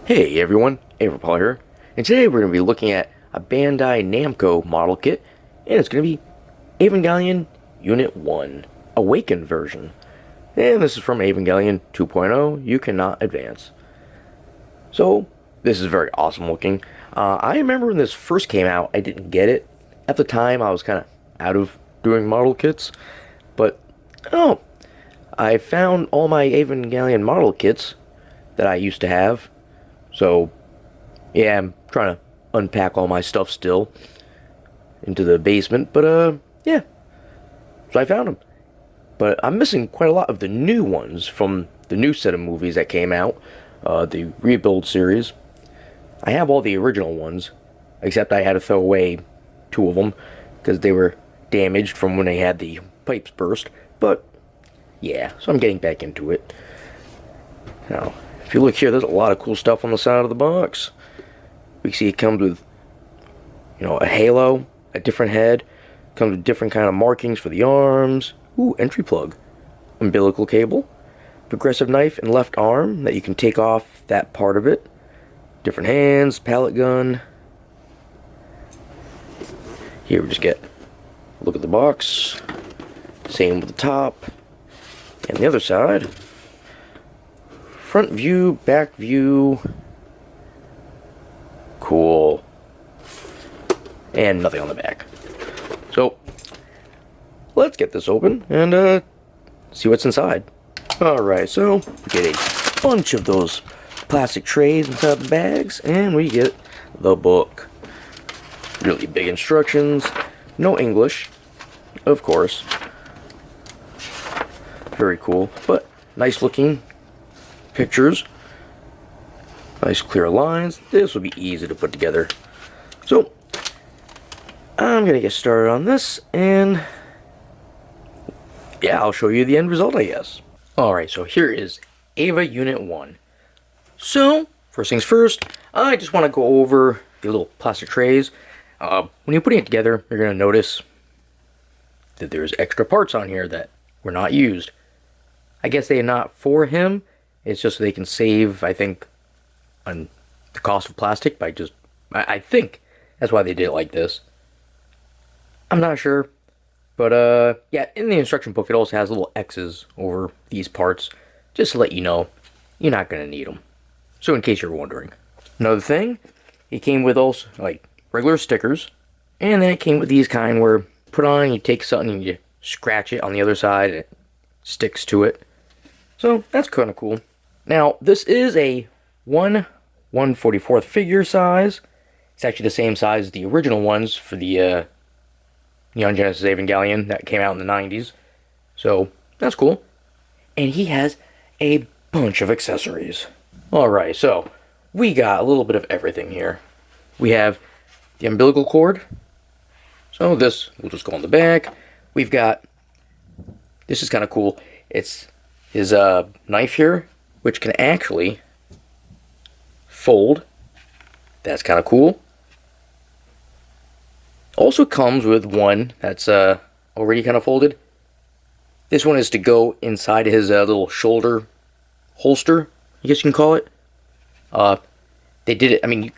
Hey everyone, Paul here, and today we're going to be looking at a Bandai Namco model kit, and it's going to be Evangelion Unit 1, Awakened version. And this is from Evangelion 2.0, You Cannot Advance. So, this is very awesome looking. I remember when this first came out, I didn't get it. At the time, I was kind of out of doing model kits, but, oh, I found all my Evangelion model kits that I used to have. So, yeah, I'm trying to unpack all my stuff still into the basement, but, yeah. So I found them. But I'm missing quite a lot of the new ones from the new set of movies that came out, the Rebuild series. I have all the original ones, except I had to throw away 2 of them, because they were damaged from when they had the pipes burst. But, yeah, so I'm getting back into it. Now, if you look here, there's a lot of cool stuff on the side of the box. We see it comes with, a halo, a different head. Comes with different kind of markings for the arms. Ooh, entry plug. Umbilical cable. Progressive knife and left arm that you can take off that part of it. Different hands, pallet gun. Here we just get a look at the box. Same with the top. And the other side. Front view, back view. Cool. And nothing on the back. So, let's get this open and see what's inside. Alright, so we get a bunch of those plastic trays inside the bags, and we get the book. Really big instructions. No English, of course. Very cool, but nice looking pictures. Nice clear lines. This will be easy to put together. So, I'm going to get started on this, and yeah, I'll show you the end result, I guess. Alright, so here is EVA Unit 1. So, first things first, I just want to go over the little plastic trays. When you're putting it together, you're going to notice that there's extra parts on here that were not used. I guess they are not for him. It's just so they can save, I think, on the cost of plastic by just... I think that's why they did it like this. I'm not sure. But, yeah, in the instruction book, it also has little X's over these parts, just to let you know you're not going to need them. So, in case you're wondering. Another thing, it came with also, like, regular stickers, and then it came with these kind where put on, you take something and you scratch it on the other side, and it sticks to it. So, that's kind of cool. Now, this is a 1/144th figure size. It's actually the same size as the original ones for the Neon Genesis Evangelion that came out in the 90s. So, that's cool. And he has a bunch of accessories. Alright, so, we got a little bit of everything here. We have the umbilical cord. So, this will just go on the back. We've got, this is kind of cool. It's his knife here, which can actually fold. That's kind of cool. Also comes with one that's already kind of folded. This one is to go inside his little shoulder holster, I guess you can call it. They did it, I mean,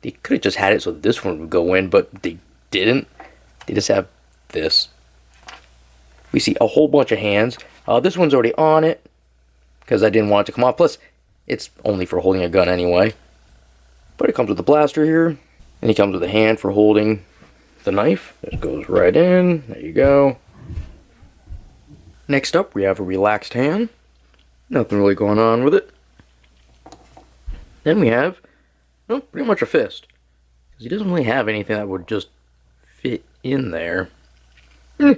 they could have just had it so this one would go in, but they didn't. They just have this. We see a whole bunch of hands. This one's already on it, because I didn't want it to come off. Plus, it's only for holding a gun anyway. But it comes with a blaster here. And he comes with a hand for holding the knife. It goes right in. There you go. Next up, we have a relaxed hand. Nothing really going on with it. Then we have, well, pretty much a fist. Because he doesn't really have anything that would just fit in there. Then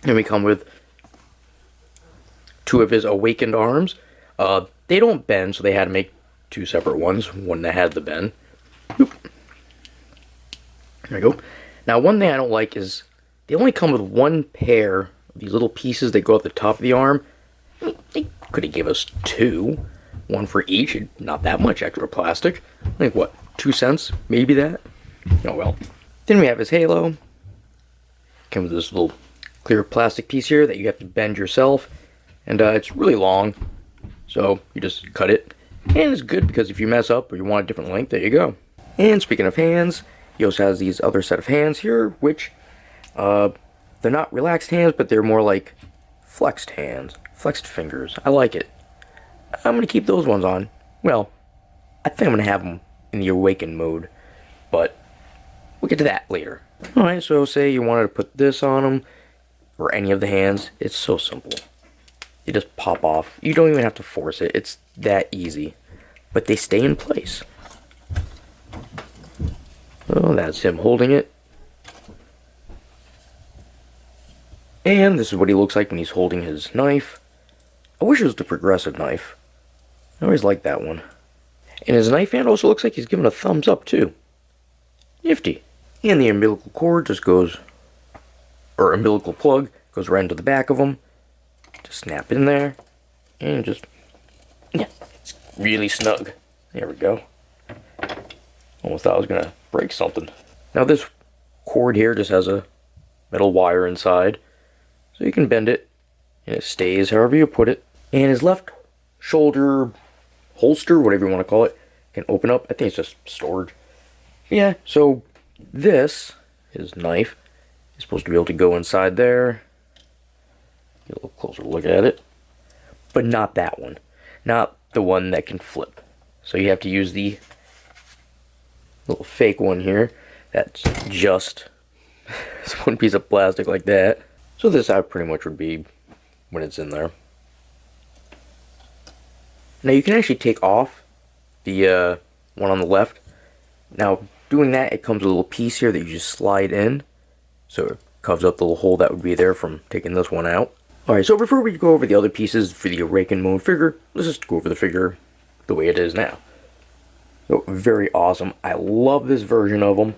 we come with 2 of his awakened arms. They don't bend, so they had to make 2 separate ones. One that had the bend. Oop. There we go. Now, one thing I don't like is they only come with 1 pair of these little pieces that go at the top of the arm. They could have gave us 2. 1 for each. Not that much extra plastic. I think, what, 2 cents? Maybe that? Oh, well. Then we have his halo. Comes with this little clear plastic piece here that you have to bend yourself. And it's really long. So you just cut it. And it's good because if you mess up or you want a different length, there you go. And speaking of hands, he also has these other set of hands here, which they're not relaxed hands, but they're more like flexed hands, flexed fingers. I like it. I'm going to keep those ones on. Well, I think I'm going to have them in the awakened mode, but we'll get to that later. Alright, so say you wanted to put this on them, or any of the hands. It's so simple. You just pop off. You don't even have to force it. It's that easy. But they stay in place. Oh, that's him holding it. And this is what he looks like when he's holding his knife. I wish it was the progressive knife. I always liked that one. And his knife hand also looks like he's giving a thumbs up too. Nifty. And the umbilical cord just goes, or umbilical plug, goes right into the back of him. Just snap in there. And just, yeah, it's really snug. There we go. Almost thought I was going to break something. Now this cord here just has a metal wire inside. So you can bend it, and it stays however you put it. And his left shoulder holster, whatever you want to call it, can open up. I think it's just storage. Yeah, so this, his knife, is supposed to be able to go inside there. Get a little closer look at it. But not that one. Not the one that can flip. So you have to use the little fake one here. That's just one piece of plastic like that. So this out pretty much would be when it's in there. Now you can actually take off the one on the left. Now doing that, it comes with a little piece here that you just slide in. So it covers up the little hole that would be there from taking this one out. Alright, so before we go over the other pieces for the awakened mode figure, let's just go over the figure the way it is now. So very awesome. I love this version of him.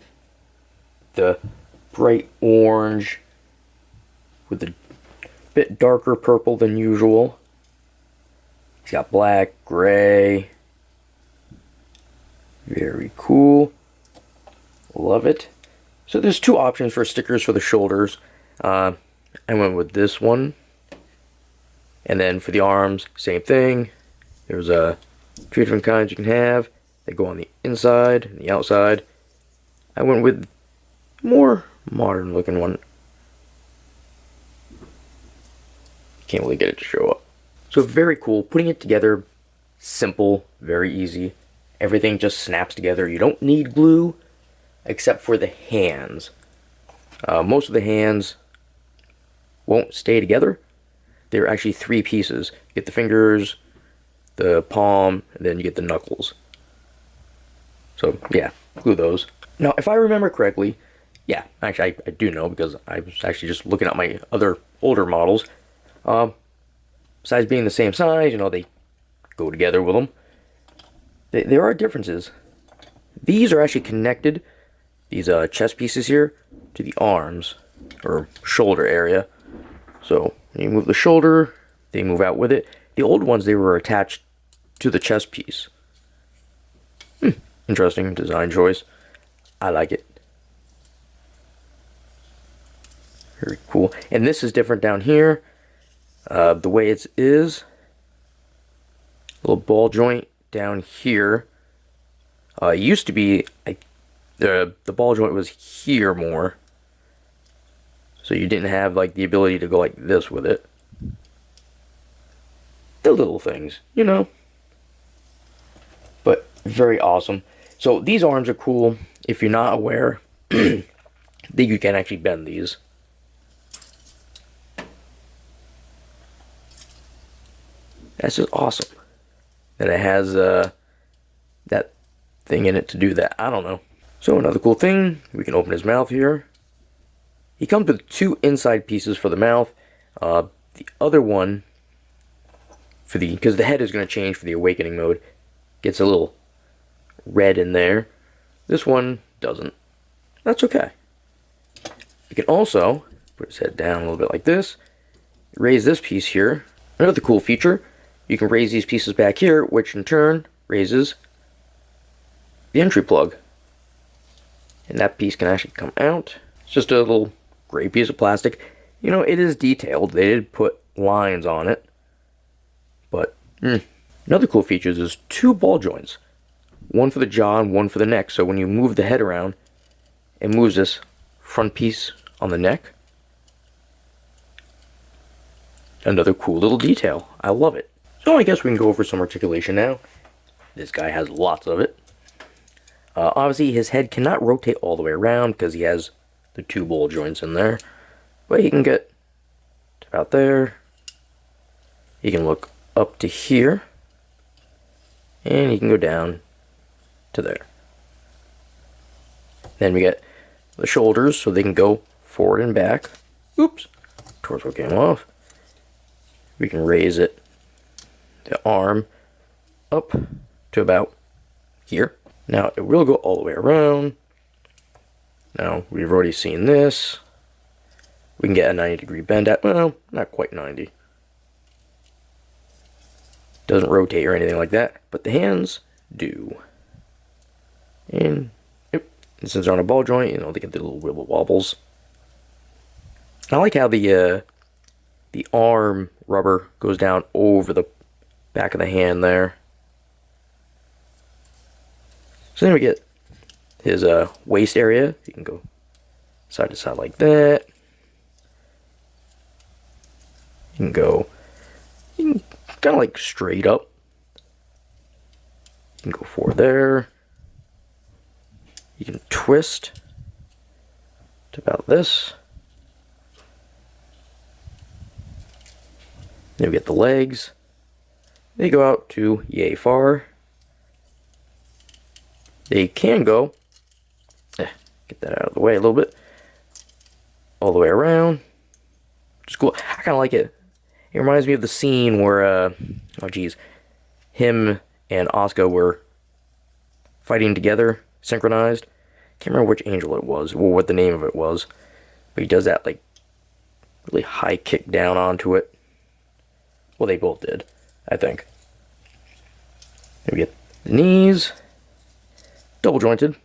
The bright orange with a bit darker purple than usual. He's got black, gray. Very cool. Love it. So there's two options for stickers for the shoulders. I went with this one. And then for the arms, same thing. There's two different kinds you can have. They go on the inside and the outside. I went with more modern looking one. Can't really get it to show up. So very cool. Putting it together, simple, very easy. Everything just snaps together. You don't need glue, except for the hands. Most of the hands won't stay together. They're actually three pieces. You get the fingers, the palm, and then you get the knuckles. So yeah, glue those. Now, if I remember correctly, yeah, actually I do know because I was actually just looking at my other older models. Besides being the same size, you know, they go together with them. There are differences. These are actually connected, these chest pieces here, to the arms, or shoulder area. So, when you move the shoulder, they move out with it. The old ones, they were attached to the chest piece. Interesting design choice. I like it. Very cool. And this is different down here. The way it is, a little ball joint down here. It used to be, the ball joint was here more. So you didn't have like the ability to go like this with it. The little things, you know. But very awesome. So these arms are cool. If you're not aware, that you can actually bend these. That's just awesome. And it has that thing in it to do that. I don't know. So another cool thing, we can open his mouth here. He comes with two inside pieces for the mouth. The other one, because the head is going to change for the awakening mode, gets a little red in there. This one doesn't. That's okay. You can also put his head down a little bit like this. Raise this piece here. Another cool feature, you can raise these pieces back here, which in turn raises the entry plug. And that piece can actually come out. It's just a little gray piece of plastic. You know, it is detailed. They did put lines on it. But, Another cool feature is 2 ball joints. One for the jaw and one for the neck. So when you move the head around, it moves this front piece on the neck. Another cool little detail. I love it. So I guess we can go over some articulation now. This guy has lots of it. Obviously his head cannot rotate all the way around because he has the 2 ball joints in there. But he can get to about there. He can look up to here. And he can go down to there. Then we get the shoulders so they can go forward and back. Oops. Torso came off. We can raise it, the arm, up to about here. Now it will go all the way around. Now we've already seen this. We can get a 90-degree bend at, well, not quite 90. Doesn't rotate or anything like that, but the hands do. And, yep. And since they're on a ball joint, you know, they get the little wibble wobbles. I like how the arm rubber goes down over the back of the hand there. So then we get his waist area. You can go side to side like that. You can kind of like straight up. You can go forward there. You can twist to about this. Then we get the legs. They go out to yay far. They can go, get that out of the way a little bit, all the way around. Which is cool. I kind of like it. It reminds me of the scene where, oh geez, him and Asuka were fighting together, synchronized. Can't remember which angel it was, or what the name of it was. But he does that, like, really high kick down onto it. Well, they both did, I think. Then we get the knees, double jointed.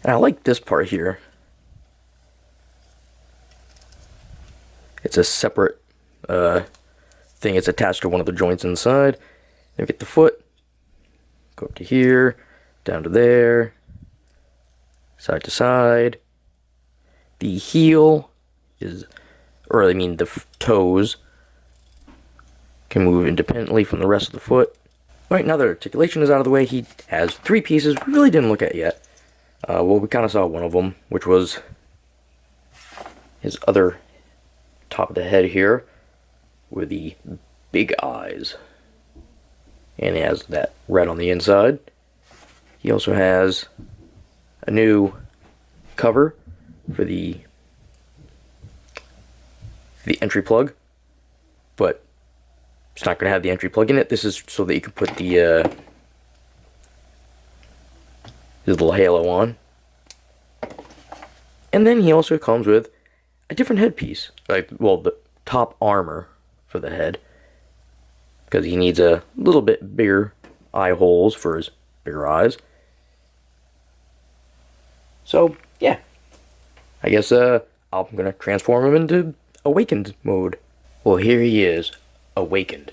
And I like this part here. It's a separate thing. It's attached to one of the joints inside. Then we get the foot. Go up to here, down to there, side to side. The heel is, or I mean the toes, can move independently from the rest of the foot. Alright, now that articulation is out of the way, he has 3 pieces we really didn't look at yet. Well, we kind of saw one of them, which was his other top of the head here, with the big eyes. And he has that red on the inside. He also has a new cover for the entry plug, but it's not going to have the entry plug in it. This is so that you can put the little halo on. And then he also comes with a different headpiece, like, well, the top armor for the head, because he needs a little bit bigger eye holes for his bigger eyes. So yeah, I guess I'm gonna transform him into awakened mode. Well, here he is, awakened.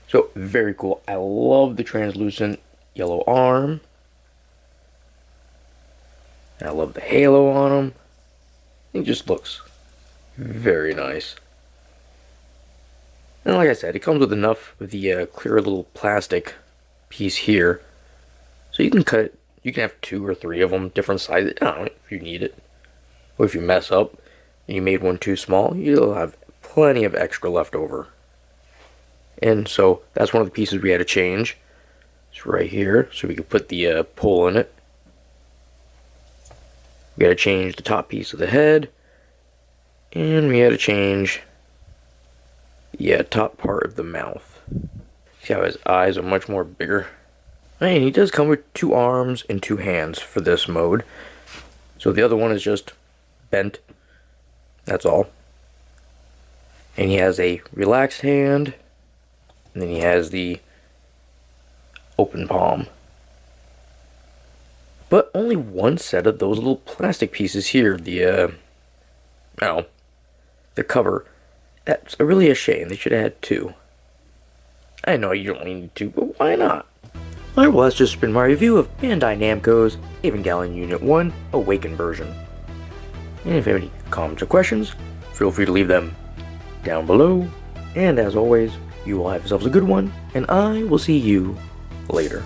So very cool. I love the translucent yellow arm. And I love the halo on him. It just looks very nice. And like I said, it comes with enough with the clear little plastic piece here, so you can cut it. You can have 2 or 3 of them, different sizes. I don't know if you need it, or if you mess up and you made one too small, you'll have plenty of extra left over. And so that's one of the pieces we had to change. It's right here, so we could put the pole in it. We had to change the top piece of the head, and we had to change the top part of the mouth. See how his eyes are much more bigger. And he does come with 2 arms and 2 hands for this mode. So the other one is just bent. That's all. And he has a relaxed hand. And then he has the open palm. But only one set of those little plastic pieces here. The cover That's really a shame. They should have had 2. I know you don't need 2, but why not? Alright, well that's just been my review of Bandai Namco's Evangelion Unit 1 Awakened version. And if you have any comments or questions, feel free to leave them down below. And as always, you all have yourselves a good one, and I will see you later.